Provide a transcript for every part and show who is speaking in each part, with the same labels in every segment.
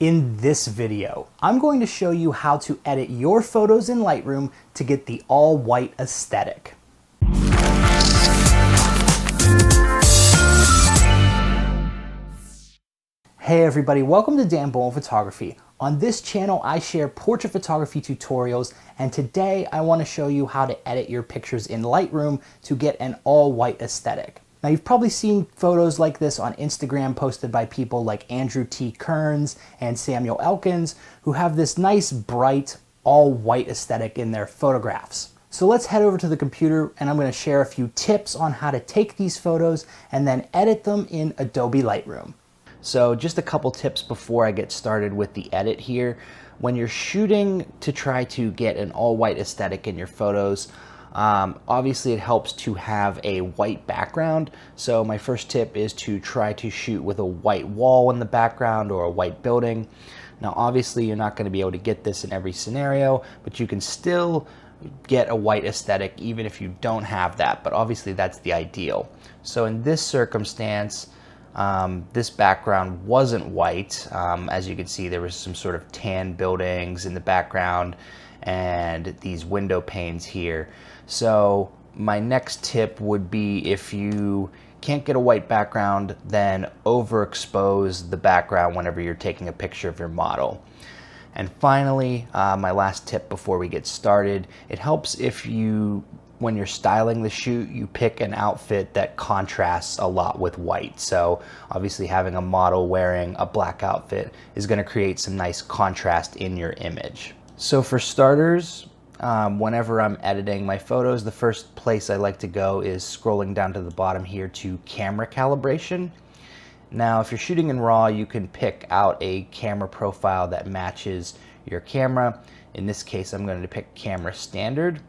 Speaker 1: In this video, I'm going to show you how to edit your photos in Lightroom to get the all-white aesthetic. Hey everybody, welcome to Dan Bullman Photography. On this channel, I share portrait photography tutorials, and today I want to show you how to edit your pictures in Lightroom to get an all-white aesthetic. Now, you've probably seen photos like this on Instagram posted by people like Andrew T. Kearns and Samuel Elkins, who have this nice, bright, all-white aesthetic in their photographs. So let's head over to the computer and I'm going to share a few tips on how to take these photos and then edit them in Adobe Lightroom. So just a couple tips before I get started with the edit here. When you're shooting to try to get an all-white aesthetic in your photos, obviously it helps to have a white background. So my first tip is to try to shoot with a white wall in the background or a white building. Now obviously you're not going to be able to get this in every scenario, but you can still get a white aesthetic even if you don't have that, but obviously that's the ideal. So in this circumstance, this background wasn't white. As you can see, there was some sort of tan buildings in the background and these window panes here. So my next tip would be, if you can't get a white background, then overexpose the background whenever you're taking a picture of your model. And finally, my last tip before we get started, it helps if you, when you're styling the shoot, you pick an outfit that contrasts a lot with white. So obviously having a model wearing a black outfit is going to create some nice contrast in your image. So for starters, whenever I'm editing my photos, the first place I like to go is scrolling down to the bottom here to camera calibration. Now, if you're shooting in RAW, you can pick out a camera profile that matches your camera. In this case, I'm going to pick camera standard.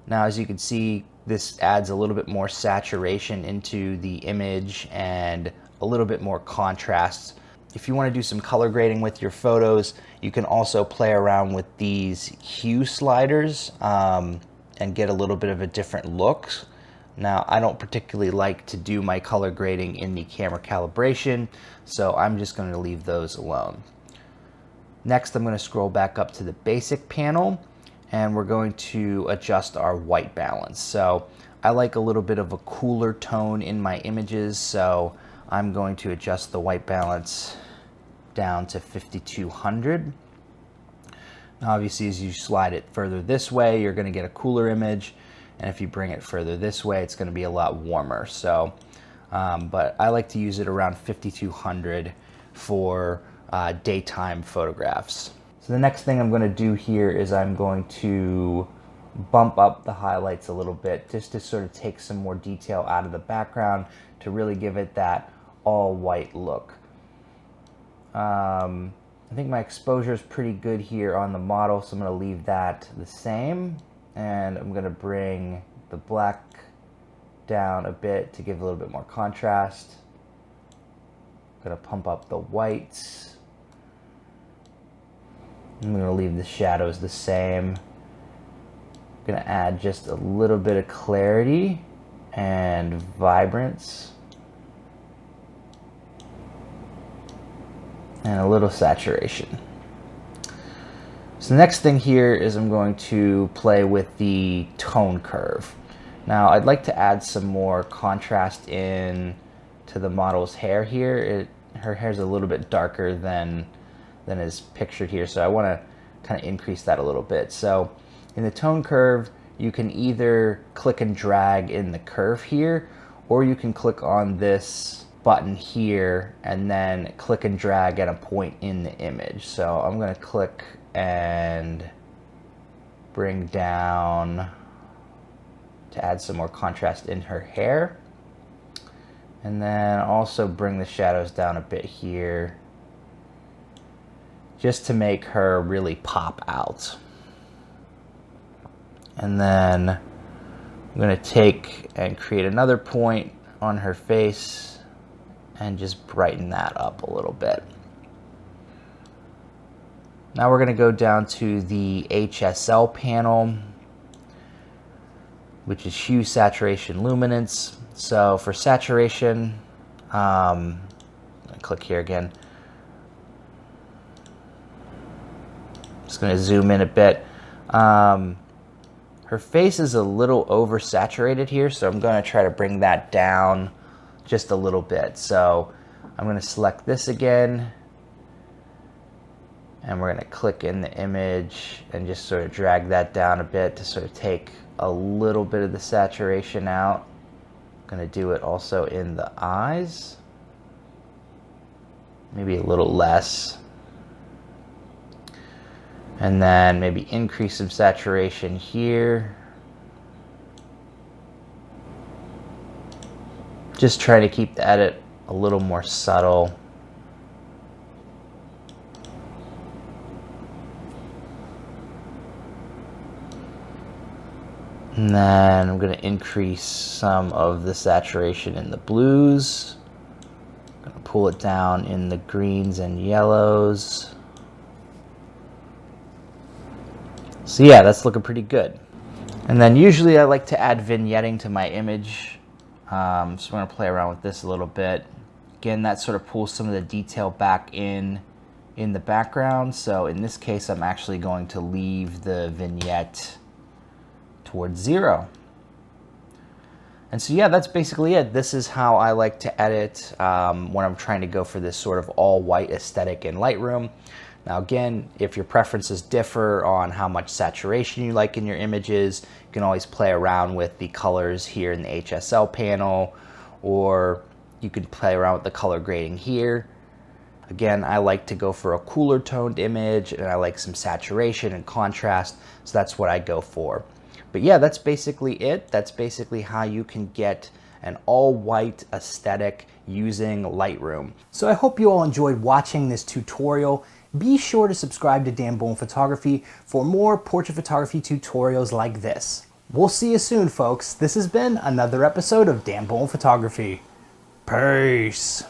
Speaker 1: Now, as you can see, this adds a little bit more saturation into the image and a little bit more contrast. If you want to do some color grading with your photos, you can also play around with these hue sliders and get a little bit of a different look. Now, I don't particularly like to do my color grading in the camera calibration, so I'm just going to leave those alone. Next, I'm going to scroll back up to the basic panel, and we're going to adjust our white balance. So I like a little bit of a cooler tone in my images, so I'm going to adjust the white balance down to 5200. Now obviously as you slide it further this way, you're going to get a cooler image, and if you bring it further this way, it's going to be a lot warmer. So but I like to use it around 5200 for daytime photographs. So the next thing I'm going to do here is I'm going to bump up the highlights a little bit just to sort of take some more detail out of the background to really give it that all white look. I think my exposure is pretty good here on the model, so I'm going to leave that the same, and I'm going to bring the black down a bit to give a little bit more contrast. I'm going to pump up the whites. I'm going to leave the shadows the same. I'm going to add just a little bit of clarity and vibrance and a little saturation. So the next thing here is I'm going to play with the tone curve. Now I'd like to add some more contrast in to the model's hair here. Her hair's a little bit darker than is pictured here, so I want to kind of increase that a little bit. So in the tone curve, you can either click and drag in the curve here, or you can click on this button here and then click and drag at a point in the image. So I'm going to click and bring down to add some more contrast in her hair, and then also bring the shadows down a bit here just to make her really pop out. And then I'm going to take and create another point on her face and just brighten that up a little bit. Now we're going to go down to the HSL panel, which is hue, saturation, luminance. So for saturation, click here again. Just going to zoom in a bit. Her face is a little oversaturated here, so I'm going to try to bring that down just a little bit. So I'm going to select this again, and we're going to click in the image and just sort of drag that down a bit to sort of take a little bit of the saturation out. I'm going to do it also in the eyes, maybe a little less. And then maybe increase some saturation here. Just try to keep the edit a little more subtle. And then I'm going to increase some of the saturation in the blues. I'm going to pull it down in the greens and yellows. So yeah, that's looking pretty good. And then usually I like to add vignetting to my image. So I'm going to play around with this a little bit. Again, that sort of pulls some of the detail back in the background. So in this case, I'm actually going to leave the vignette towards 0. And so yeah, that's basically it. This is how I like to edit when I'm trying to go for this sort of all white aesthetic in Lightroom. Now again, if your preferences differ on how much saturation you like in your images, you can always play around with the colors here in the HSL panel, or you can play around with the color grading here. Again, I like to go for a cooler toned image, and I like some saturation and contrast, so that's what I go for. But yeah, that's basically it. That's basically how you can get an all-white aesthetic using Lightroom. So I hope you all enjoyed watching this tutorial. Be sure to subscribe to Dan Bullman Photography for more portrait photography tutorials like this. We'll see you soon, folks. This has been another episode of Dan Bullman Photography. Peace.